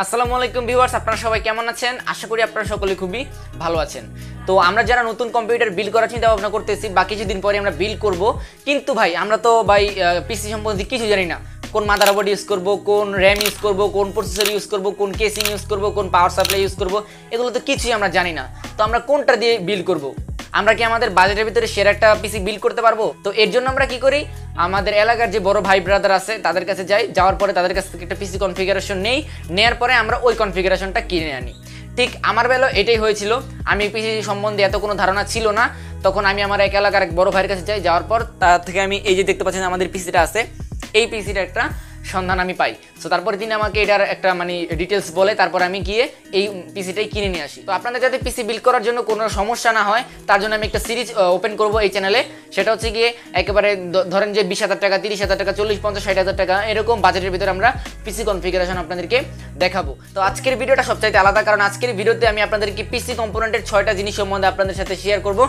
আসসালামু আলাইকুম ভিউয়ার্স, আপনারা সবাই কেমন আছেন? আশা করি আপনারা সকলে খুবই ভালো আছেন। তো আমরা যারা নতুন কম্পিউটার বিল্ড করার চিন্তা ভাবনা করতেছি বা কিছুদিন পরে আমরা বিল্ড করব, কিন্তু ভাই আমরা তো পিসি সম্বন্ধে কিছু জানি না। কোন মাদারবোর্ড ইউজ করব, কোন র্যাম ইউজ করব, কোন প্রসেসর ইউজ করব, কোন কেসিং ইউজ করব, কোন পাওয়ার সাপ্লাই ইউজ করব, এগুলো তো কিছুই আমরা জানি না। তো আমরা কোনটা দিয়ে বিল্ড করব? আমরা কি আমাদের বাজেটের ভিতরে সেরা একটা পিসি বিল্ড করতে পারবো? তো এর জন্য আমরা কি করি, আমাদের এলাকার যে বড় ভাই ব্রাদার আছে তাদের কাছে যাই, যাওয়ার পরে তাদের কাছ থেকে একটা পিসি কনফিগারেশন নেই, নেওয়ার পরে আমরা ওই কনফিগারেশনটা কিনে আনি। ঠিক আমার বেলা এটাই হয়েছিল। আমি পিসি সম্বন্ধে এত কোনো ধারণা ছিল না। তখন আমি আমার এক এলাকার এক বড় ভাইয়ের কাছে যাই, যাওয়ার পর তার থেকে আমি এই যে দেখতে পাচ্ছেন আমাদের পিসিটা আছে, এই পিসিটা একটা সন্ধান আমি পাই। সো তারপরে তিনি আমাকে এটার একটা ডিটেলস বলে, তারপর আমি গিয়ে এই পিসিটাই কিনে নিয়ে আসি। তো আপনাদের যাতে পিসি বিল্ড করার জন্য কোনো সমস্যা না হয় তার জন্য আমি একটা সিরিজ ওপেন করব এই চ্যানেলে। সেটা হচ্ছে গিয়ে একেবারে ধরেন যে 20,000 টাকা, 30,000 টাকা, 40, 50, 60,000 টাকা এরকম বাজেটের ভিতরে আমরা পিসি কনফিগারেশন আপনাদেরকে দেখাবো। তো আজকের ভিডিওটা সবচাইতে আলাদা, কারণ আজকের ভিডিওতে আমি আপনাদেরকে পিসি কম্পোনেন্টের 6টা জিনিস সম্বন্ধে আপনাদের সাথে শেয়ার করব।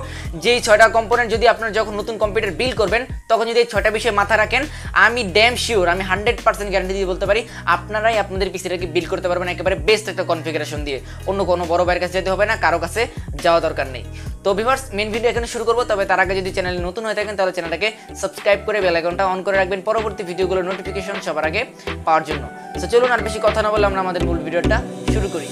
যেই 6টা কম্পোনেন্ট যদি আপনারা যখন নতুন কম্পিউটার বিল্ড করবেন তখন যদি এই 6টা বিষয় মাথায় রাখেন, আমি ড্যাম শিওর, আমি 100% গ্যারান্টি দিয়ে বলতে পারি আপনারাই আপনাদের পিসিটাকে বিল্ড করতে পারবেন একেবারে বেস্ট একটা কনফিগারেশন দিয়ে। অন্য কোনো বড় ভাইয়ের কাছে যেতে হবে না, কারো কাছে যাওয়া দরকার নেই। তো ভিউয়ার্স, মেন ভিডিও এখানে শুরু করব। তবে তার আগে যদি চ্যানেলে নতুন হয়ে থাকেন তাহলে চ্যানেলটাকে সাবস্ক্রাইব করে বেল আইকনটা অন করে রাখবেন পরবর্তী ভিডিওগুলোর নোটিফিকেশন সবার আগে পাওয়ার জন্য। তো চলুন আর বেশি কথা না বলে আমরা আমাদের মূল ভিডিওটা শুরু করি।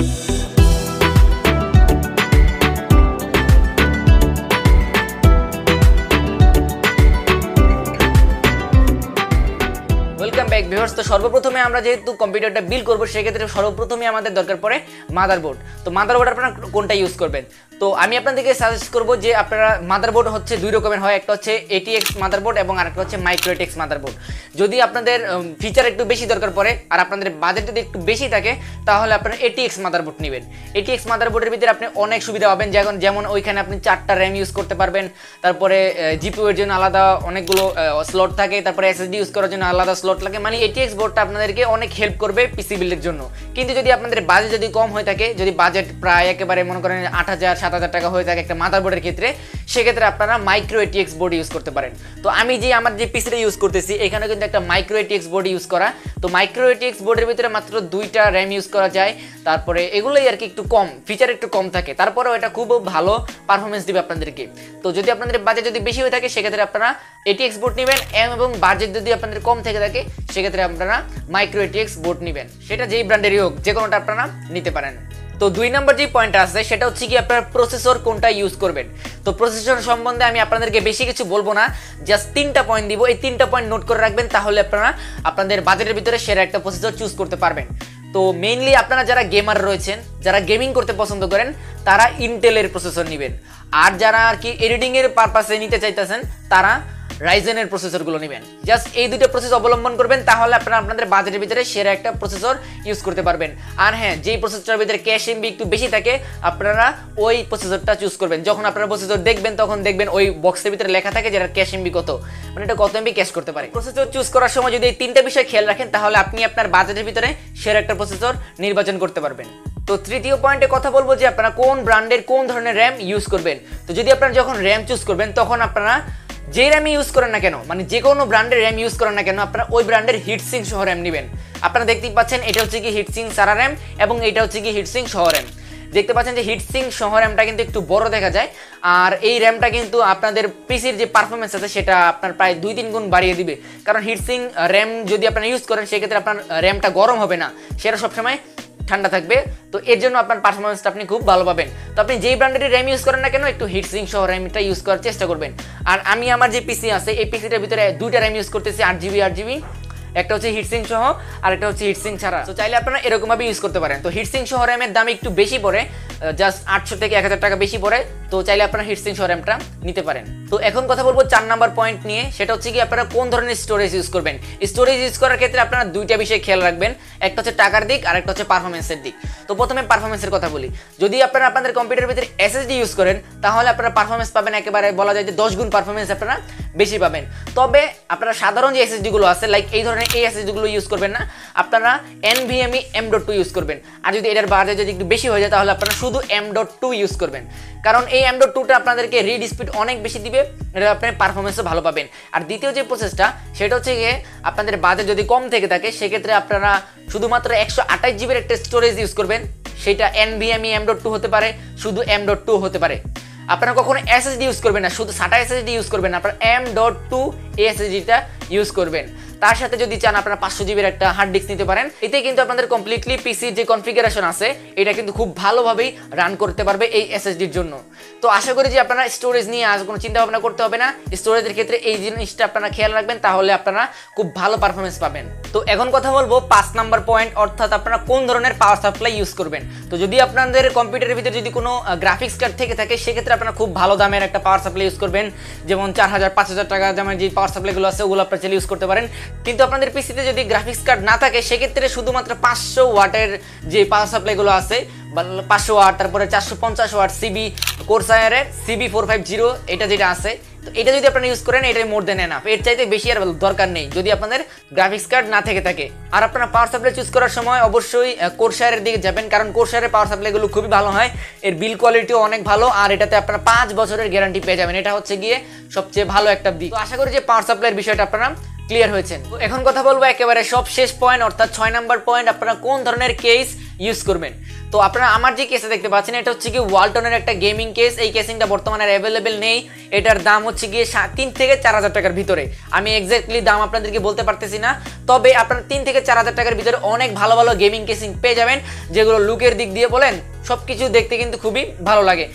Welcome back viewers. তো সর্বপ্রথমে আমরা যেহেতু কম্পিউটারটা বিল্ড করবো, সেক্ষেত্রে সর্বপ্রথমে আমাদের দরকার পড়ে মাদারবোর্ড। তো মাদারবোর্ড আপনারা কোনটা ইউজ করবেন? তো আমি আপনাদেরকে সাজেস্ট করবো যে আপনারা মাদারবোর্ড হচ্ছে দুই রকমের হয়, একটা হচ্ছে ATX মাদারবোর্ড এবং আরেকটা হচ্ছে মাইক্রোটেক্স মাদারবোর্ড। যদি আপনাদের ফিচার একটু বেশি দরকার পড়ে আর আপনাদের বাজেট যদি একটু বেশি থাকে তাহলে আপনারা ATX মাদারবোর্ড নেবেন। ATX মাদারবোর্ডের ভিতরে আপনি অনেক সুবিধা পাবেন, যেমন ওইখানে আপনি 4টা র্যাম ইউজ করতে পারবেন, তারপরে জিপিইউ এর জন্য আলাদা অনেকগুলো স্লট থাকে, তারপরে SSD ইউজ করার জন্য আলাদা স্লট লাগে। ATX বোর্ডটা আপনাদেরকে অনেক হেল্প করবে পিসি বিল্ডের জন্য। কিন্তু যদি আপনাদের বাজেট যদি কম হয়ে থাকে, যদি বাজেট প্রায় একেবারে মনে করেন 8,000 7,000 টাকা হয়ে থাকে একটা মাদারবোর্ডের ক্ষেত্রে, সেক্ষেত্রে আপনারা মাইক্রো ATX বোর্ড ইউজ করতে পারেন। তো আমি আমার যে পিসিটা ইউজ করতেছি এখানে কিন্তু একটা মাইক্রো ATX বোর্ড ইউজ করা। তো মাইক্রো ATX বোর্ডের ভিতরে মাত্র 2টা র্যাম ইউজ করা যায়, তারপরে এগুলোই আর কি একটু কম, ফিচার একটু কম থাকে, তারপরেও এটা খুব ভালো পারফরমেন্স দিবে আপনাদেরকে। তো যদি আপনাদের বাজেট যদি বেশি হয়ে থাকে সেক্ষেত্রে আপনারা ATX বোর্ড নেবেন, এবং বাজেট যদি আপনাদের কম থেকে থাকে সেক্ষেত্রে আপনারা মাইক্রো ATX বোর্ড নেবেন। সেটা যেই ব্র্যান্ডেরই হোক, যে কোনোটা আপনারা নিতে পারেন। তো 2 নম্বর যে পয়েন্টটা আছে সেটা হচ্ছে কি আপনারা প্রসেসর কোনটা ইউজ করবেন। তো প্রসেসর সম্বন্ধে আমি আপনাদেরকে বেশি কিছু বলবো না, জাস্ট 3টা পয়েন্ট দিব। এই 3টা পয়েন্ট নোট করে রাখবেন, তাহলে আপনারা আপনাদের বাজেটের ভিতরে সেরা একটা প্রসেসর চুজ করতে পারবেন। তো মেইনলি আপনারা যারা গেমার রয়েছেন, যারা গেমিং করতে পছন্দ করেন, তারা ইন্টেলের প্রসেসর নেবেন। আর যারা আর কি এডিটিং এর পারপাসে নিতে চাইতেছেন তারা রাইজেনের প্রসেসরগুলো নেবেন। জাস্ট এই দুটো প্রসেস অবলম্বন করবেন, তাহলে আপনারা আপনাদের বাজেটের ভিতরে সেরা একটা প্রসেসর ইউজ করতে পারবেন। আর হ্যাঁ, যেই প্রসেসরের ভিতরে ক্যাশ এমবি একটু বেশি থাকে আপনারা ওই প্রসেসরটা চুজ করবেন। যখন আপনারা প্রসেসর দেখবেন তখন দেখবেন ওই বক্সের ভিতরে লেখা থাকে যে ক্যাশ এমবি কত, এটা কত এমবি ক্যাশ করতে পারে। প্রসেসর চুজ করার সময় যদি এই 3টা বিষয় খেয়াল রাখেন তাহলে আপনি আপনার বাজেটের ভিতরে সেরা একটা প্রসেসর নির্বাচন করতে পারবেন। তো তৃতীয় পয়েন্টে কথা বলবো যে আপনারা কোন ব্র্যান্ডের কোন ধরনের র্যাম ইউজ করবেন। তো যদি আপনারা যখন র্যাম চুজ করবেন তখন আপনারা যে র্যাম ইউজ করেন না কেন, যে কোনো ব্র্যান্ডের র্যাম ইউজ করেন না কেন, আপনারা ওই ব্র্যান্ডের হিটসিং সহ র্যাম নেবেন। আপনারা দেখতেই পাচ্ছেন এটা হচ্ছে কি হিটসিং সারা র্যাম এবং এটা হচ্ছে কি হিটসিং সহ র্যাম। দেখতে পাচ্ছেন যে হিটসিং সহ র্যামটা কিন্তু একটু বড় দেখা যায়, আর এই র্যামটা কিন্তু আপনাদের পিসির যে পারফরমেন্স আছে সেটা আপনার প্রায় 2-3 গুণ বাড়িয়ে দিবে। কারণ হিটসিং র্যাম যদি আপনারা ইউজ করেন সেক্ষেত্রে আপনার র্যামটা গরম হবে না, সেটা সবসময় ঠান্ডা থাকবে। তো এর জন্য আপনার পারফরমেন্সটা আপনি খুব ভালো পাবেন। তো আপনি যেই ব্র্যান্ডের র্যাম ইউজ করেন না কেন একটু হিটসিং সহ র্যামটা ইউজ করার চেষ্টা করবেন। আর আমি আমার যে পিসি আছে এই পিসিটার ভিতরে 2টা র্যাম ইউজ করতেছি, 8GB, একটা হচ্ছে হিটসিং সহ আর একটা হচ্ছে হিটসিং ছাড়া। তো চাইলে আপনারা এরকম ভাবে ইউজ করতে পারেন। তো হিটসিং সহ র্যামের দাম একটু বেশি পড়ে, জাস্ট 800 থেকে 1000 টাকা বেশি পড়ে। তো চাইলে আপনারা হিটসিং সহ র্যামটা নিতে পারেন। তো এখন কথা বলবো 4 নাম্বার পয়েন্ট নিয়ে, সেটা হচ্ছে কি আপনারা কোন ধরনের স্টোরেজ ইউজ করবেন। স্টোরেজ ইউজ করার ক্ষেত্রে আপনারা 2টা বিষয় খেয়াল রাখবেন, একটা হচ্ছে টাকার দিক আর একটা হচ্ছে পারফরমেন্সের দিক। তো প্রথমে পারফরমেন্সের কথা বলি। যদি আপনারা আপনাদের কম্পিউটারের ভিতরে SSD ইউজ করেন তাহলে আপনারা পারফরমেন্স পাবেন একেবারে বলা যায় যে 10 গুণ পারফরমেন্স আপনারা বেশি পাবেন। তবে আপনারা সাধারণ যে SSD গুলো আছে লাইক এই ধরনের এই এসএসডিগুলো ইউজ করবেন না, আপনারা NVMe M.2 ইউজ করবেন। আর যদি এটার বাজেট যদি একটু বেশি হয়ে যায় তাহলে আপনারা শুধু M.2 ইউজ করবেন, কারণ এই M.2টা আপনাদেরকে রিড স্পিড অনেক বেশি দিবে, এটা আপনার পারফরমেন্সও ভালো পাবেন। আর দ্বিতীয় যে প্রসেসটা সেটা হচ্ছে গিয়ে আপনাদের বাজেট যদি কম থেকে থাকে সেক্ষেত্রে আপনারা শুধুমাত্র 128 জিবির একটা স্টোরেজ ইউজ করবেন, সেটা NVMe M.2 হতে পারে, শুধু M.2 হতে পারে। আপনারা কখনো SSD ইউজ করবেন না, শুধু SATA SSD ইউজ করবেন না, আপনারা M.2 এই SSDটা ইউজ করবেন। তার সাথে যদি চান আপনারা 500 জিবির একটা হার্ড ডিস্ক নিতে পারেন। এতে কিন্তু আপনাদের কমপ্লিটলি পিসির যে কনফিগারেশন আছে এটা কিন্তু খুব ভালোভাবেই রান করতে পারবে এই এসএসডির জন্য। তো আশা করি যে আপনারা স্টোরেজ নিয়ে আজ কোনো চিন্তা ভাবনা করতে হবে না, স্টোরেজের ক্ষেত্রে এই জিনিসটা আপনারা খেয়াল রাখবেন, তাহলে আপনারা খুব ভালো পারফরমেন্স পাবেন। তো এখন কথা বলবো 5 নাম্বার পয়েন্ট, অর্থাৎ আপনারা কোন ধরনের পাওয়ার সাপ্লাই ইউজ করবেন। তো যদি আপনাদের কম্পিউটারের ভিতরে যদি কোনো গ্রাফিক্স কার্ড থেকে থাকে সেক্ষেত্রে আপনারা খুব ভালো দামের একটা পাওয়ার সাপ্লাই ইউজ করবেন, যেমন 4000-5000 টাকা দামের যে পাওয়ার সাপ্লাইগুলো আছে ওগুলো আপনারা চাইলে ইউজ করতে পারেন। কিন্তু আপনাদের পিসিতে যদি গ্রাফিক্স কার্ড না থাকে সেক্ষেত্রে শুধুমাত্র 500 ওয়াটের যে পাওয়ার সাপ্লাইগুলো আছে, 500 ওয়াট, তারপরে 450 ওয়াট সিবি কোরসায়ারের CB450 এটা যেটা আছে, তো এটা যদি আপনারা ইউজ করেন এটাই মোর দেন এনাফ, এর চাইতে বেশি আর দরকার নেই যদি আপনাদের গ্রাফিক্স কার্ড না থেকে থাকে। আর আপনারা পাওয়ার সাপ্লাই চুজ করার সময় অবশ্যই কোরসায়ারের দিকে যাবেন, কারণ কোরসায়ারের পাওয়ার সাপ্লাইগুলো খুবই ভালো হয়, এর বিল কোয়ালিটিও অনেক ভালো, আর এটাতে আপনারা 5 বছরের গ্যারান্টি পেয়ে যাবেন। এটা হচ্ছে গিয়ে সবচেয়ে ভালো একটা দিক। তো আশা করি যে পাওয়ার সাপ্লাইয়ের বিষয়টা আপনারা ক্লিয়ার হয়েছেন। তো এখন কথা বলবো একেবারে সব শেষ পয়েন্ট, অর্থাৎ 6 নাম্বার পয়েন্ট, আপনারা কোন ধরনের কেস ইউজ করবেন। তো আপনারা আমার যে কেসটা দেখতে পাচ্ছেন এটা হচ্ছে কি ওয়ালটনের একটা গেমিং কেস। এই কেসিংটা বর্তমানে অ্যাভেলেবেল নেই, এটার দাম হচ্ছে গিয়ে 3 থেকে 4000 টাকার ভিতরে। আমি এক্স্যাক্টলি দাম আপনাদেরকে বলতে পারতেছি না, তবে আপনারা 3 থেকে 4000 টাকার ভিতরে অনেক ভালো ভালো গেমিং কেসিং পেয়ে যাবেন, যেগুলো লুকের দিক দিয়ে বলেন সবকিছু দেখতে কিন্তু খুবই ভালো লাগে।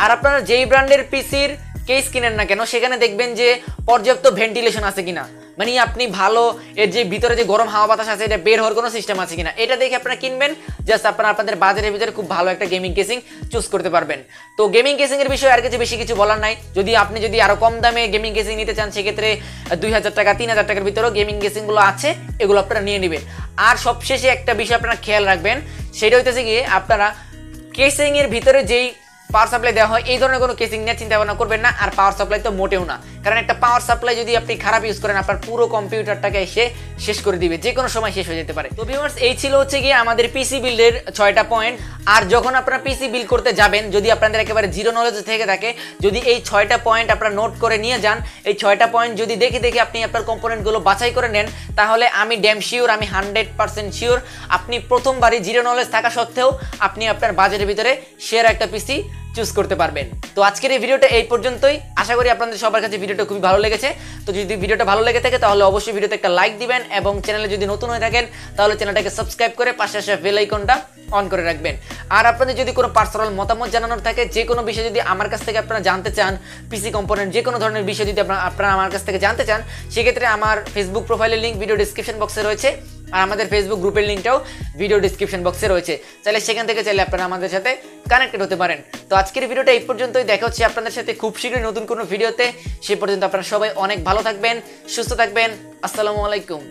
আর আপনারা যেই ব্র্যান্ডের পিসির কেস কিনেন না কেন সেখানে দেখবেন যে পর্যাপ্ত ভেন্টিলেশন আছে কিনা, মানে আপনি ভালো এর যে ভিতরে যে গরম হাওয়া বাতাস আছে এটা বের হওয়ার কোনো সিস্টেম আছে কিনা, এটা দেখে আপনারা কিনবেন। জাস্ট আপনারা আপনাদের বাজারের ভিতরে খুব ভালো একটা গেমিং কেসিং চুজ করতে পারবেন। তো গেমিং কেসিং এর বিষয়ে আর কিছু বেশি কিছু বলার নাই। যদি আপনি আরো কম দামে গেমিং কেসিং নিতে চান সেক্ষেত্রে 2000 টাকা 3000 টাকার ভিতরেও গেমিং কেসিংগুলো আছে, এগুলো আপনারা নিয়ে নেবেন। আর সবশেষে একটা বিষয় আপনারা খেয়াল রাখবেন, সেটা হইতেছে গিয়ে আপনারা কেসিং এর ভিতরে যেই পাওয়ার সাপ্লাই দেওয়া হয় এই ধরনের কোনো কেসিং নিয়ে চিন্তা ভাবনা করবেন না। আর পাওয়ার সাপ্লাই তো মোটেও না, কারণ একটা পাওয়ার সাপ্লাই যদি আপনি খারাপ ইউজ করেন আপনার পুরো কম্পিউটারটাকে এসে শেষ করে দিবে, যে কোনো সময় শেষ হয়ে যেতে পারে। তো ভিউয়ার্স, এই ছিল হচ্ছে গিয়ে আমাদের পিসি বিল্ডের 6টা পয়েন্ট। আর যখন আপনারা পিসি বিল্ড করতে যাবেন, যদি আপনাদের একেবারে জিরো নলেজ থেকে থাকে, যদি এই 6টা পয়েন্ট আপনারা নোট করে নিয়ে যান, এই 6টা পয়েন্ট যদি দেখে আপনি আপনার কম্পোনেন্টগুলো বাছাই করে নেন, তাহলে আমি ড্যাম শিওর, আমি 100% শিওর আপনি প্রথমবারই জিরো নলেজ থাকা সত্ত্বেও আপনি আপনার বাজেটের ভিতরে সেরা একটা পিসি চুজ করতে পারবেন। তো আজকের এই ভিডিওটা এই পর্যন্তই, আশা করি আপনাদের সবার কাছে ভিডিওটা খুবই ভালো লেগেছে। তো যদি ভিডিওটা ভালো লেগে থাকে তাহলে অবশ্যই ভিডিওতে একটা লাইক দিবেন, এবং চ্যানেলে যদি নতুন হয়ে থাকেন তাহলে চ্যানেলটাকে সাবস্ক্রাইব করে পাশে আসা বেল আইকনটা অন করে রাখবেন। আর আপনাদের যদি কোনো পার্সোনাল মতামত জানানোর থাকে, যে কোনো বিষয় যদি আমার কাছ থেকে আপনারা জানতে চান, পিসি কম্পোনেন্ট যে কোনো ধরনের বিষয় যদি আপনারা আমার কাছ থেকে জানতে চান, সেক্ষেত্রে আমার ফেসবুক প্রোফাইলের লিঙ্ক ভিডিও ডিসক্রিপশন বক্সে রয়েছে, আর আমাদের ফেসবুক গ্রুপের লিঙ্কটাও ভিডিও ডিসক্রিপশন বক্সে রয়েছে, চাইলে সেখান থেকে চাইলে আপনারা আমাদের সাথে কানেক্টেড হতে পারেন। তো আজকের ভিডিওটা এই পর্যন্তই, দেখা হচ্ছে আপনাদের সাথে খুব শীঘ্রই নতুন কোনো ভিডিওতে। সে পর্যন্ত আপনারা সবাই অনেক ভালো থাকবেন, সুস্থ থাকবেন। আসসালামু আলাইকুম।